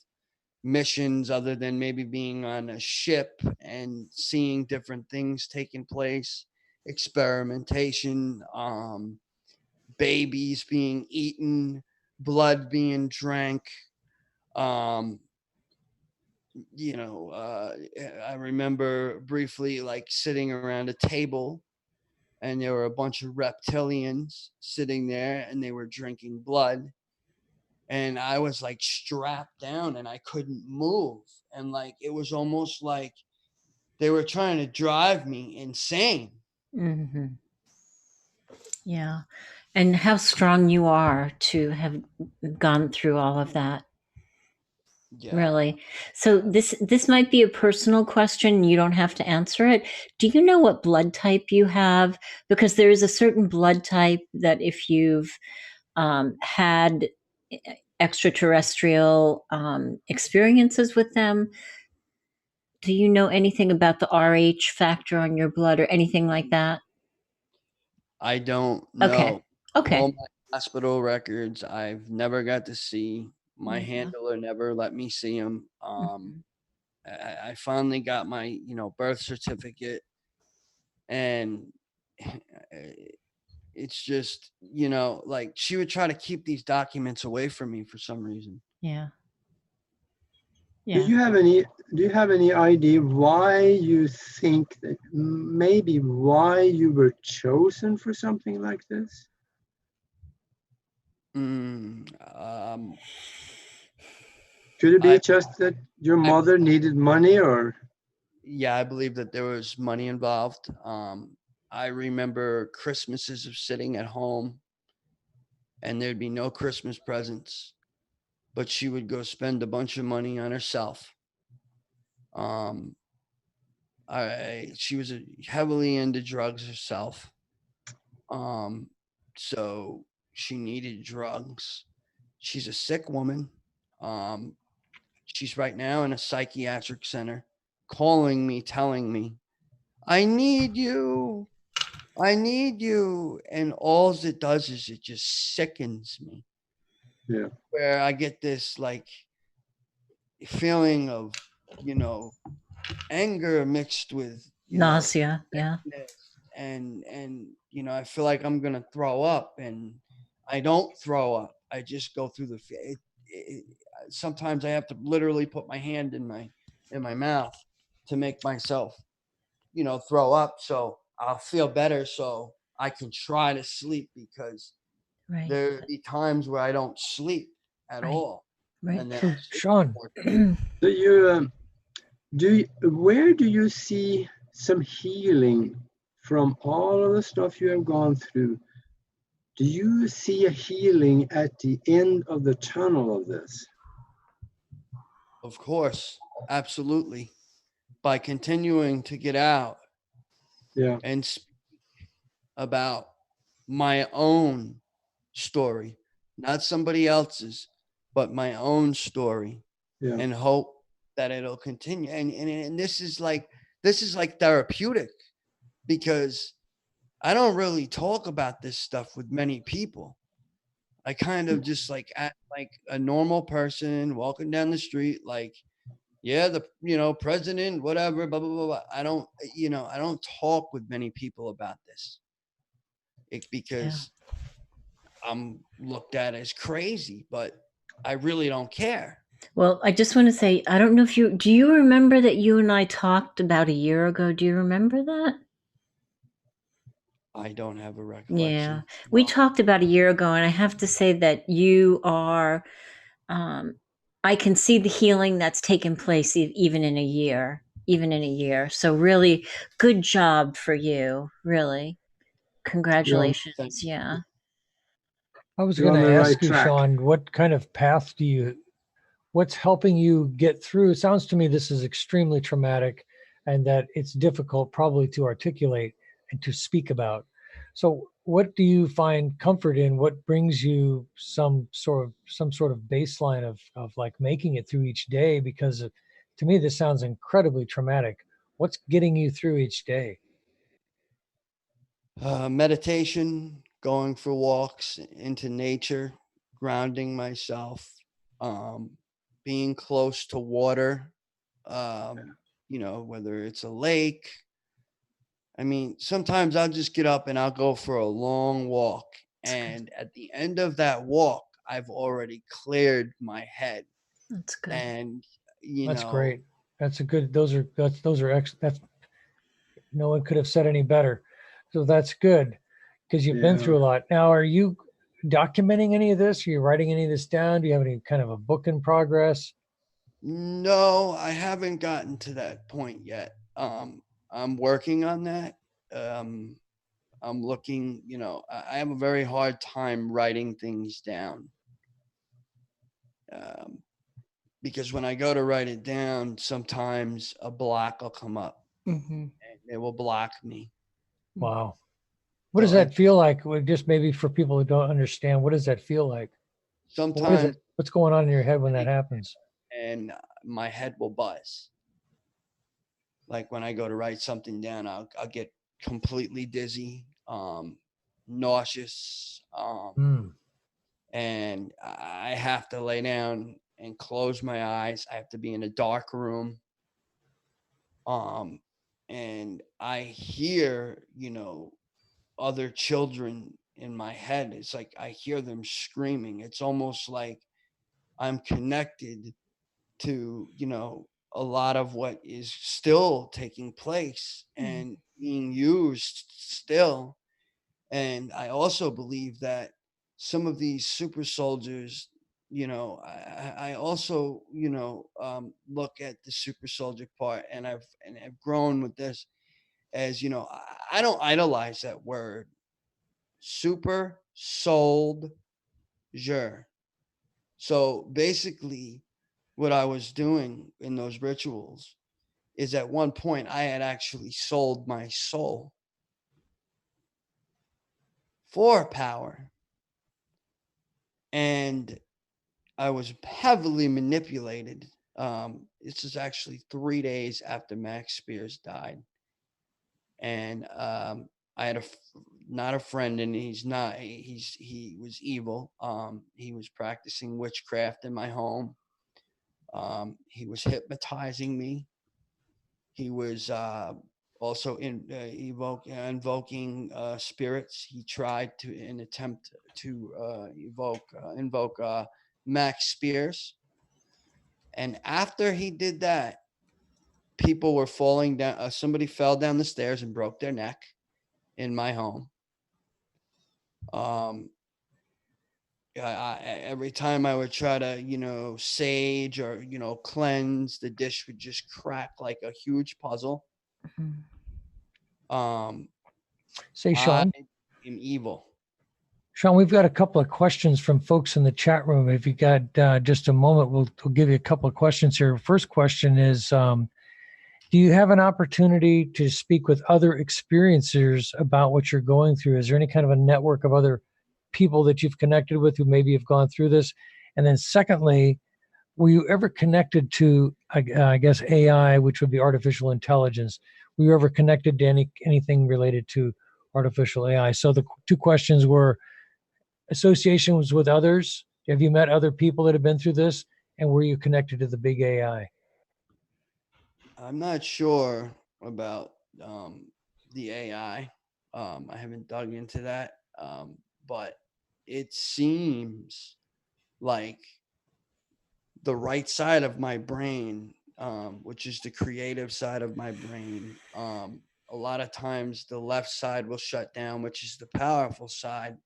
[SPEAKER 3] missions other than maybe being on a ship and seeing different things taking place, experimentation, babies being eaten, blood being drank. I remember briefly sitting around a table and there were a bunch of reptilians sitting there and they were drinking blood. And I was strapped down and I couldn't move. And it was almost like they were trying to drive me insane.
[SPEAKER 1] Mm-hmm. Yeah. And how strong you are to have gone through all of that. Yeah. Really. So this might be a personal question. You don't have to answer it. Do you know what blood type you have? Because there is a certain blood type that if you've had extraterrestrial experiences with them, do you know anything about the Rh factor on your blood or anything like that?
[SPEAKER 3] I don't know.
[SPEAKER 1] Okay.
[SPEAKER 3] All my hospital records, I've never got to see. My handler never let me see them. I finally got my, birth certificate, and it's just, she would try to keep these documents away from me for some reason.
[SPEAKER 1] Yeah.
[SPEAKER 2] Do you have any idea why you think that maybe why you were chosen for something like this?
[SPEAKER 3] Mm,
[SPEAKER 2] Could it be
[SPEAKER 3] I
[SPEAKER 2] just that your mother needed money, or?
[SPEAKER 3] yeah, I believe that there was money involved. I remember Christmases of sitting at home and there'd be no Christmas presents, but she would go spend a bunch of money on herself. Um, she was heavily into drugs herself. Um, so she needed drugs. She's a sick woman. Um, she's right now in a psychiatric center, calling me, telling me, I need you. I need you. And all it does is it just sickens me.
[SPEAKER 2] Yeah.
[SPEAKER 3] Where I get this like feeling of, anger mixed with,
[SPEAKER 1] Nausea. Yeah.
[SPEAKER 3] sickness, and I feel like I'm gonna throw up, and I don't throw up. I just go through sometimes I have to literally put my hand in my mouth to make myself, throw up, so I'll feel better, so I can try to sleep, because
[SPEAKER 1] Right.
[SPEAKER 3] there be times where I don't sleep at
[SPEAKER 1] Right.
[SPEAKER 3] all,
[SPEAKER 1] Right.
[SPEAKER 3] and then
[SPEAKER 4] So,
[SPEAKER 3] I sleep
[SPEAKER 4] Sean,
[SPEAKER 3] more.
[SPEAKER 2] So you where do you see some healing from all of the stuff you have gone through? Do you see a healing at the end of the tunnel of this?
[SPEAKER 3] Of course, absolutely. By continuing to get out
[SPEAKER 2] Yeah,
[SPEAKER 3] and speak about my own story, not somebody else's, but my own story,
[SPEAKER 2] yeah,
[SPEAKER 3] and hope that it'll continue. And this is like therapeutic, because I don't really talk about this stuff with many people. I kind of just like act like a normal person walking down the street, like, yeah, the president, whatever, blah blah blah, blah. I don't talk with many people about this,
[SPEAKER 1] Yeah.
[SPEAKER 3] because I'm looked at as crazy, but I really don't care.
[SPEAKER 1] Well, I just want to say, I don't know if do you remember that you and I talked about a year ago? Do you remember that?
[SPEAKER 3] I don't have a
[SPEAKER 1] Yeah.
[SPEAKER 3] recollection.
[SPEAKER 1] We
[SPEAKER 3] No.
[SPEAKER 1] talked about a year ago, and I have to say that you are, I can see the healing that's taken place even in a year, even in a year. So really good job for you. Really.
[SPEAKER 2] you're
[SPEAKER 1] Congratulations. Yeah.
[SPEAKER 4] I was
[SPEAKER 2] you're
[SPEAKER 4] going
[SPEAKER 2] on
[SPEAKER 4] to
[SPEAKER 2] the right
[SPEAKER 4] ask you,
[SPEAKER 2] track.
[SPEAKER 4] Sean, what kind of path what's helping you get through? It sounds to me this is extremely traumatic and that it's difficult probably to articulate and to speak about. So what do you find comfort in? What brings you some sort of baseline of like making it through each day? Because to me, this sounds incredibly traumatic. What's getting you through each day?
[SPEAKER 3] Meditation, going for walks into nature, grounding myself, um, being close to water, whether it's a lake. I mean, sometimes I'll just get up and I'll go for a long walk.
[SPEAKER 1] That's good.
[SPEAKER 3] And at the end of that walk, I've already cleared my head.
[SPEAKER 1] That's good.
[SPEAKER 3] And,
[SPEAKER 4] That's great. That's a good, that's no one could have said any better. So that's good because you've been
[SPEAKER 2] Yeah.
[SPEAKER 4] through a lot. Now, are you documenting any of this? Are you writing any of this down? Do you have any kind of a book in progress?
[SPEAKER 3] no, I haven't gotten to that point yet. I'm working on that. Um, I'm looking, I have a very hard time writing things down. Um, because when I go to write it down, sometimes a block will come up
[SPEAKER 1] Mm-hmm.
[SPEAKER 3] and it will block me.
[SPEAKER 4] Wow. What does
[SPEAKER 3] So
[SPEAKER 4] that feel like? Well, just maybe for people who don't understand, what does that feel like? What is
[SPEAKER 3] sometimes
[SPEAKER 4] it? What's going on in your head when that happens?
[SPEAKER 3] and my head will buzz. Like when I go to write something down, I'll get completely dizzy, nauseous,
[SPEAKER 4] Mm,
[SPEAKER 3] and I have to lay down and close my eyes. I have to be in a dark room. Um, and I hear, other children in my head. It's like I hear them screaming. It's almost like I'm connected to, a lot of what is still taking place
[SPEAKER 1] Mm-hmm.
[SPEAKER 3] and being used still. And I also believe that some of these super soldiers, I also, look at the super soldier part, and I've grown with this as, I don't idolize that word, super soldier. So basically, what I was doing in those rituals is at one point I had actually sold my soul for power. And I was heavily manipulated. This is actually 3 days after Max Spears died. And I had not a friend, and he was evil. He was practicing witchcraft in my home. He was hypnotizing me. He was also invoking spirits. He tried to in attempt to invoke Max Spears. And after he did that, people were falling down. Somebody fell down the stairs and broke their neck in my home. Every time I would try to, sage or, cleanse, the dish would just crack like a huge puzzle.
[SPEAKER 4] Say, Sean.
[SPEAKER 3] I am evil.
[SPEAKER 4] Sean, we've got a couple of questions from folks in the chat room. If you got just a moment, we'll give you a couple of questions here. First question is, do you have an opportunity to speak with other experiencers about what you're going through? Is there any kind of a network of other people that you've connected with who maybe have gone through this? And then secondly, were you ever connected to, I guess, AI, which would be artificial intelligence? Were you ever connected to anything related to artificial AI? So the two questions were associations with others. Have you met other people that have been through this? And were you connected to the big AI?
[SPEAKER 3] I'm not sure about the AI. I haven't dug into that, but it seems like the right side of my brain, which is the creative side of my brain, a lot of times the left side will shut down, which is the powerful side.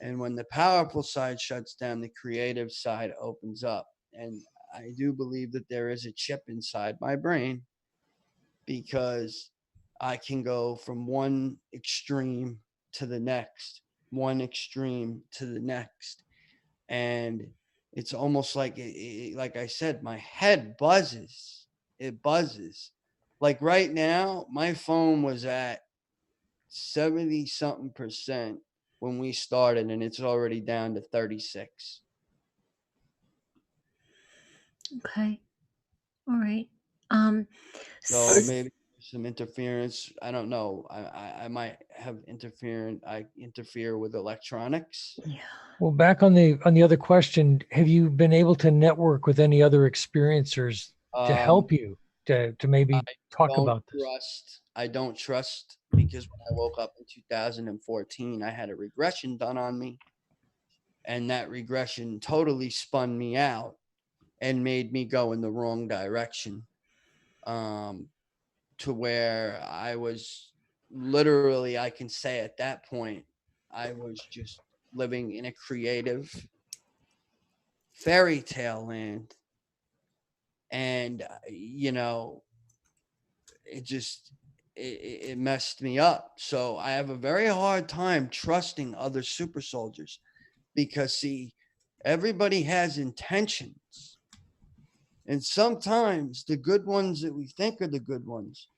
[SPEAKER 3] And when the powerful side shuts down, the creative side opens up. And I do believe that there is a chip inside my brain, because I can go from one extreme to the next, one extreme to the next. And it's almost like, like I said, my head buzzes. It buzzes. Like right now, my phone was at 70 something percent when we started, and it's already down to 36.
[SPEAKER 1] Okay. All right.
[SPEAKER 3] So maybe some interference. I don't know. I might have interference. I interfere with electronics.
[SPEAKER 1] Yeah.
[SPEAKER 4] Well, back on the other question, have you been able to network with any other experiencers to help you to maybe talk about this?
[SPEAKER 3] I don't trust, because when I woke up in 2014, I had a regression done on me, and that regression totally spun me out and made me go in the wrong direction. To where I was literally, I can say at that point, I was just living in a creative fairy tale land. And, it messed me up. So I have a very hard time trusting other super soldiers, because, see, everybody has intentions. And sometimes the good ones that we think are the good ones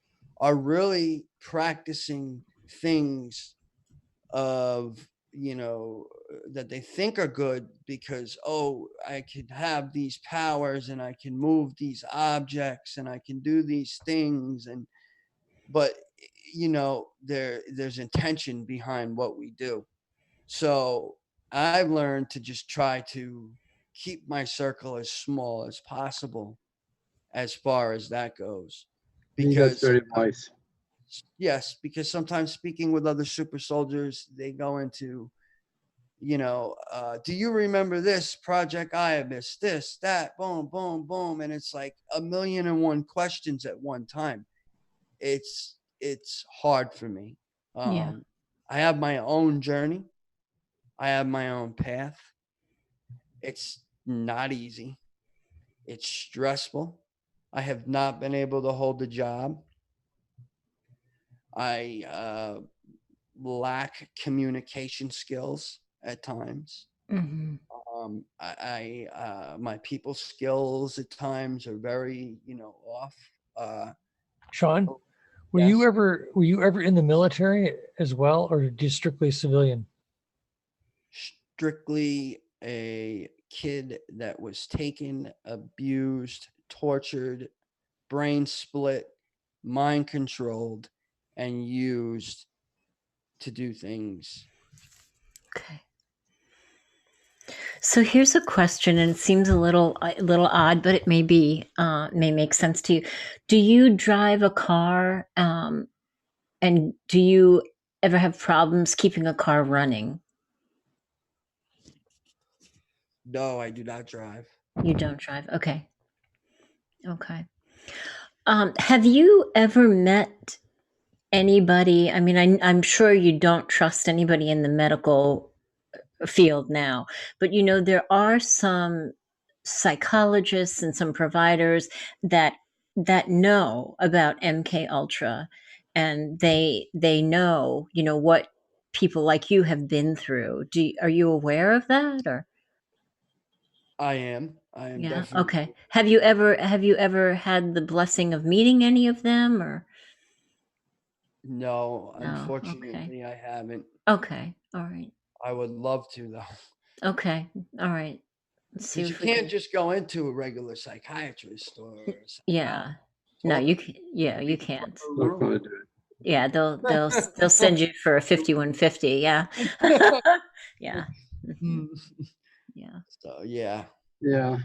[SPEAKER 3] are really practicing things of, that they think are good, because, oh, I can have these powers and I can move these objects and I can do these things. But there's intention behind what we do. So I've learned to just try to keep my circle as small as possible as far as that goes.
[SPEAKER 2] I think that's
[SPEAKER 3] Because
[SPEAKER 2] very wise.
[SPEAKER 3] yes, because sometimes speaking with other super soldiers, they go into, do you remember this project I missed, this, that, boom, boom, boom. And it's like 1,000,001 questions at one time. It's hard for me.
[SPEAKER 1] Yeah.
[SPEAKER 3] I have my own journey. I have my own path. It's not easy. It's stressful. I have not been able to hold a job. I lack communication skills at times.
[SPEAKER 1] Mhm.
[SPEAKER 3] My people skills at times are very, off.
[SPEAKER 4] Sean,
[SPEAKER 3] Yes.
[SPEAKER 4] were you ever in the military as well, or just strictly civilian?
[SPEAKER 3] Strictly a kid that was taken, abused, tortured, brain split, mind controlled, and used to do things.
[SPEAKER 1] Okay. So here's a question, and it seems a little odd, but it may make sense to you. Do you drive a car, and do you ever have problems keeping a car running?
[SPEAKER 3] No, I do not drive.
[SPEAKER 1] You don't drive. Okay. Okay. Have you ever met anybody? I mean, I'm sure you don't trust anybody in the medical field now, but there are some psychologists and some providers that know about MKUltra, and they know what people like you have been through. Are you aware of that, or?
[SPEAKER 3] I am. I am
[SPEAKER 1] Yeah,
[SPEAKER 3] definitely.
[SPEAKER 1] okay. Have you ever had the blessing of meeting any of them, or?
[SPEAKER 3] No,
[SPEAKER 1] No, okay.
[SPEAKER 3] unfortunately, I haven't.
[SPEAKER 1] Okay, all right.
[SPEAKER 3] I would love to, though.
[SPEAKER 1] Okay, all right. Let's see
[SPEAKER 3] Because you
[SPEAKER 1] if we
[SPEAKER 3] can't
[SPEAKER 1] can.
[SPEAKER 3] just go into a regular psychiatrist or a psychologist.
[SPEAKER 1] Yeah. No,
[SPEAKER 3] Talk
[SPEAKER 1] you
[SPEAKER 3] to
[SPEAKER 1] can, yeah, you
[SPEAKER 3] the
[SPEAKER 1] can't.
[SPEAKER 3] upper
[SPEAKER 2] Not
[SPEAKER 3] room.
[SPEAKER 2] gonna do it.
[SPEAKER 1] Yeah, they'll send you for a 5150. Yeah. Yeah. Mhm.
[SPEAKER 3] Mm.
[SPEAKER 1] Yeah.
[SPEAKER 3] So yeah.
[SPEAKER 2] Yeah.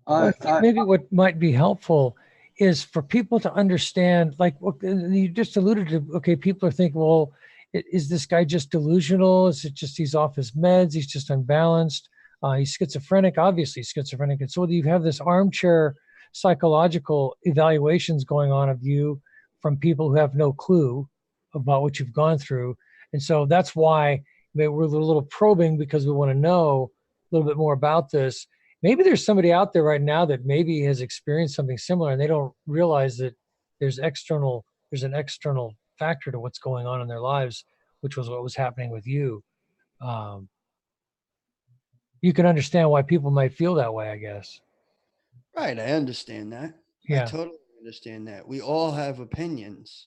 [SPEAKER 4] Well, I
[SPEAKER 2] I,
[SPEAKER 4] think
[SPEAKER 2] I,
[SPEAKER 4] maybe what might be helpful is for people to understand, like you just alluded to, okay, people are thinking, well, is this guy just delusional? Is it just he's off his meds? He's just unbalanced. He's schizophrenic, obviously schizophrenic. And so you have this armchair psychological evaluations going on of you from people who have no clue about what you've gone through. And so that's why we're a little probing, because we want to know a little bit more about this. Maybe there's somebody out there right now that maybe has experienced something similar and they don't realize that there's an external factor to what's going on in their lives, which was what was happening with you. Um, you can understand why people might feel that way, I guess.
[SPEAKER 3] Right. I understand that. I
[SPEAKER 4] Yeah.
[SPEAKER 3] totally understand that. We all have opinions,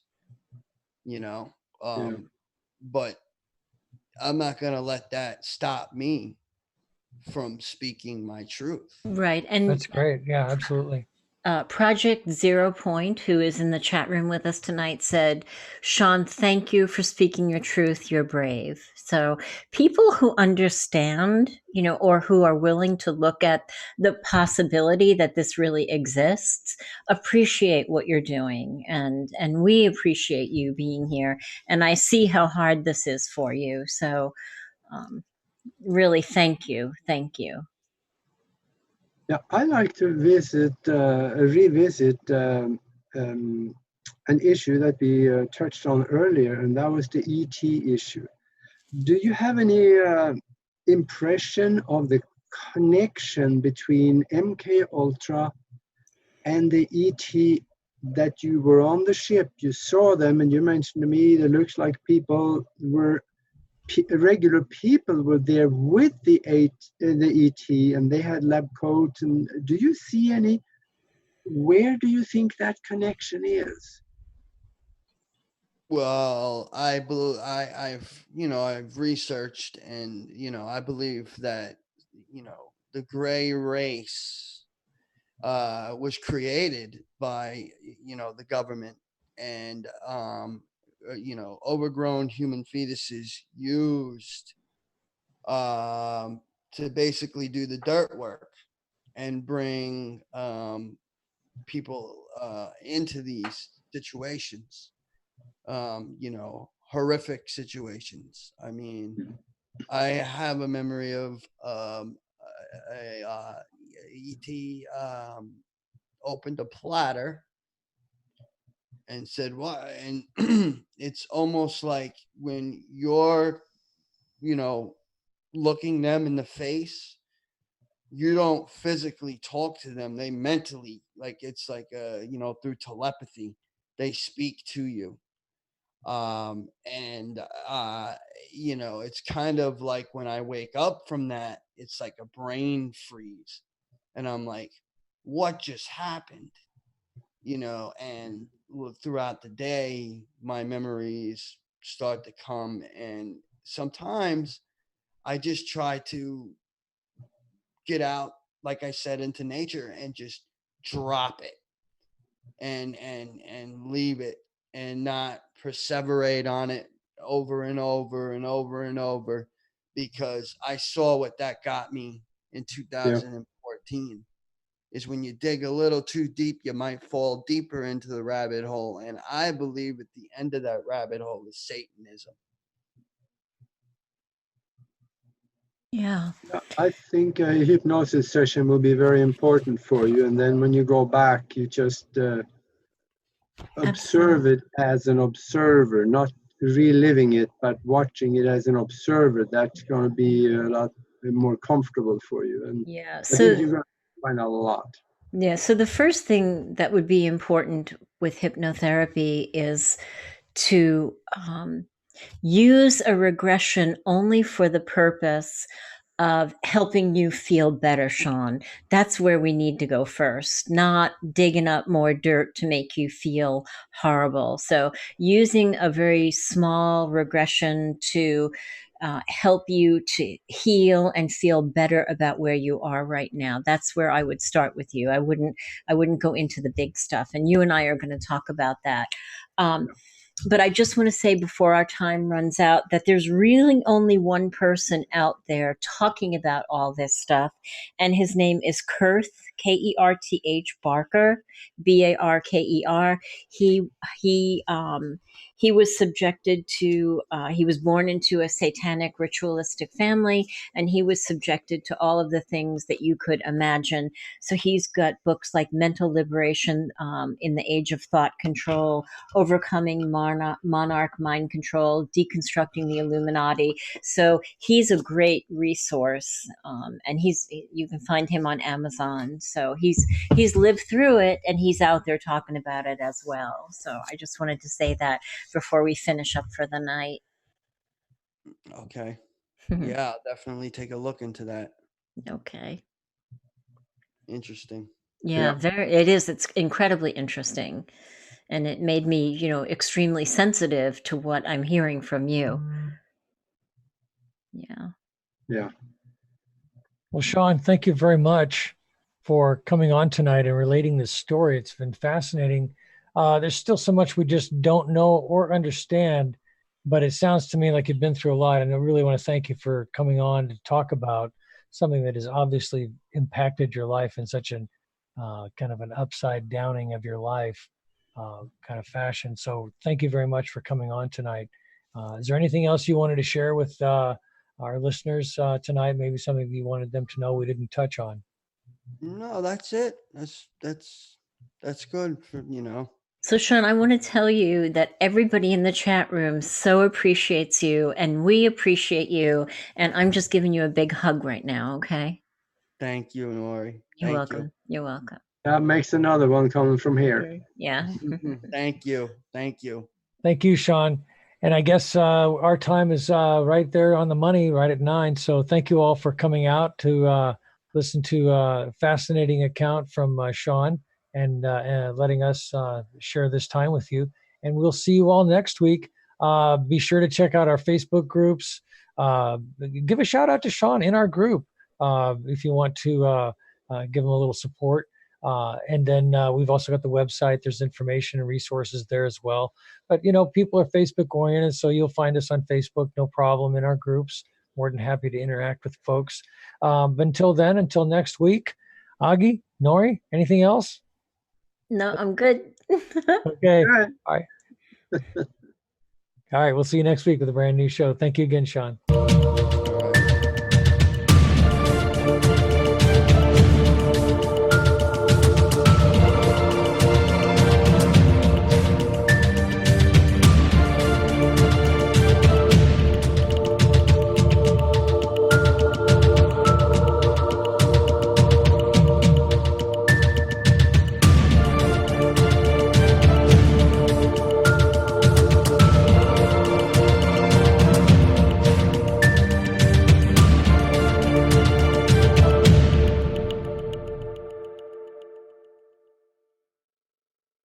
[SPEAKER 3] you know.
[SPEAKER 2] yeah.
[SPEAKER 3] But I'm not gonna let that stop me from speaking my truth.
[SPEAKER 1] Right. And
[SPEAKER 4] That's great. Yeah, absolutely.
[SPEAKER 1] Project Zero Point, who is in the chat room with us tonight, said, Sean, thank you for speaking your truth. You're brave. So people who understand, or who are willing to look at the possibility that this really exists, appreciate what you're doing. And we appreciate you being here. And I see how hard this is for you. So really, thank you. Thank you.
[SPEAKER 2] Yeah, I like to revisit an issue that we touched on earlier, and that was the ET issue. Do you have any impression of the connection between MKUltra and the ET, that you were on the ship, you saw them, and you mentioned to me that it looks like people were regular people were there with the ET, and they had lab coats. And do you see any? Where do you think that connection is?
[SPEAKER 3] Well, I've researched, and I believe that the gray race was created by the government, and overgrown human fetuses used to basically do the dirt work and bring people into these situations, horrific situations. I mean, I have a memory of a ET opened a platter and said, "Why?" And it's almost like when you're, looking them in the face, you don't physically talk to them. They mentally, like, it's like, through telepathy, they speak to you. And it's kind of like when I wake up from that, it's like a brain freeze, and I'm like, what just happened? And throughout the day, my memories start to come, and sometimes I just try to get out, like I said, into nature and just drop it and leave it, and not perseverate on it over and over and over and over, because I saw what that got me in 2014. Is when you dig a little too deep, you might fall deeper into the rabbit hole. And I believe at the end of that rabbit hole is Satanism.
[SPEAKER 1] Yeah.
[SPEAKER 2] I think a hypnosis session will be very important for you. And then when you go back, you just observe it as an observer, not reliving it, but watching it as an observer. That's going to be a lot more comfortable for you. And
[SPEAKER 1] Yeah.
[SPEAKER 2] I think you're going to find out a lot.
[SPEAKER 1] Yeah. So the first thing that would be important with hypnotherapy is to use a regression only for the purpose of helping you feel better, Sean. That's where we need to go first, not digging up more dirt to make you feel horrible. So using a very small regression to help you to heal and feel better about where you are right now. That's where I would start with you. I wouldn't go into the big stuff. And you and I are going to talk about that. But I just want to say before our time runs out that there's really only one person out there talking about all this stuff, and his name is Kurth, Kerth Barker, Barker. He was subjected to. He was born into a satanic ritualistic family, and he was subjected to all of the things that you could imagine. So he's got books like Mental Liberation in the Age of Thought Control, Overcoming Monarch Mind Control, Deconstructing the Illuminati. So he's a great resource, and you can find him on Amazon. So he's lived through it, and he's out there talking about it as well. So I just wanted to say that before we finish up for the night.
[SPEAKER 3] Okay. Yeah, I'll definitely take a look into that.
[SPEAKER 1] Okay.
[SPEAKER 3] Interesting.
[SPEAKER 1] Yeah, it is. It's incredibly interesting. And it made me, extremely sensitive to what I'm hearing from you. Yeah.
[SPEAKER 2] Yeah.
[SPEAKER 4] Well, Sean, thank you very much for coming on tonight and relating this story. It's been fascinating. There's still so much we just don't know or understand, but it sounds to me like you've been through a lot. And I really want to thank you for coming on to talk about something that has obviously impacted your life in such an kind of an upside downing of your life kind of fashion. So thank you very much for coming on tonight. Is there anything else you wanted to share with our listeners tonight? Maybe something you wanted them to know we didn't touch on?
[SPEAKER 3] No, that's it. That's good for,
[SPEAKER 1] So, Sean, I want to tell you that everybody in the chat room so appreciates you, and we appreciate you. And I'm just giving you a big hug right now, okay?
[SPEAKER 3] Thank you, Nori.
[SPEAKER 1] You're
[SPEAKER 3] Thank
[SPEAKER 1] welcome.
[SPEAKER 3] you.
[SPEAKER 1] You're welcome.
[SPEAKER 2] That makes another one coming from here.
[SPEAKER 1] Yeah.
[SPEAKER 3] Thank you. Thank you.
[SPEAKER 4] Thank you, Sean. And I guess our time is right there on the money, right at 9. So thank you all for coming out to listen to a fascinating account from Sean and letting us share this time with you. And we'll see you all next week. Be sure to check out our Facebook groups. Give a shout out to Sean in our group if you want to give him a little support. And then we've also got the website. There's information and resources there as well. But, people are Facebook oriented, so you'll find us on Facebook, no problem, in our groups. More than happy to interact with folks. But until then, until next week, Augie, Nori, anything else?
[SPEAKER 1] No, I'm good.
[SPEAKER 4] Okay. All right. All right. We'll see you next week with a brand new show. Thank you again, Sean.